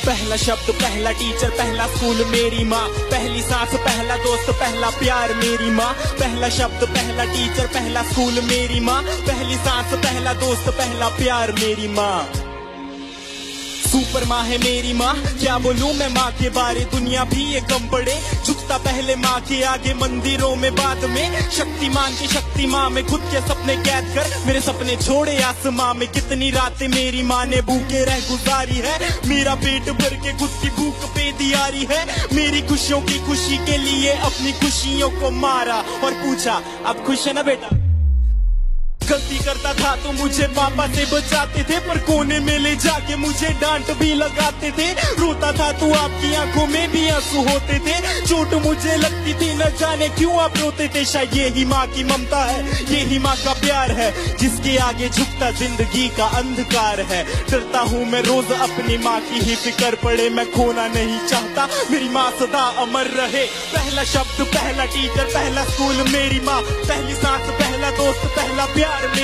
पहला शब्द पहला टीचर पहला स्कूल मेरी माँ, पहली सांस पहला दोस्त पहला प्यार मेरी माँ। पहला शब्द पहला टीचर पहला स्कूल मेरी माँ, पहली सांस पहला दोस्त पहला प्यार मेरी माँ। सुपर माँ है मेरी माँ, क्या बोलूं मैं माँ के बारे, दुनिया भी ये कम पड़े। झुकता पहले माँ के आगे, मंदिरों में बाद में। शक्तिमान की शक्ति माँ में खुद के सपने कैद कर मेरे सपने छोड़े आसमां में। कितनी रातें मेरी माँ ने भूखे रह गुजारी है, मेरा पेट भर के खुद की भूख पे दियारी है। मेरी खुशियों की खुशी के लिए अपनी खुशियों को मारा और पूछा अब खुश है ना बेटा। गलती करता था तो मुझे पापा से बचाते थे, पर कोने में ले जाके मुझे डांट भी लगाते थे। रोता था तो आपकी आंखों में भी आंसू होते थे। चोट मुझे लगती थी न जाने क्यों आप रोते थे। शायद यही माँ की ममता है, यही माँ का प्यार है, जिसके आगे झुकता जिंदगी का अंधकार है। डरता हूँ मैं रोज अपनी माँ की ही फिक्र पड़े, मैं खोना नहीं चाहता मेरी माँ सदा अमर रहे। पहला शब्द पहला टीचर पहला स्कूल मेरी माँ, पहली सांस पहला दोस्त पहला प्यार मेरी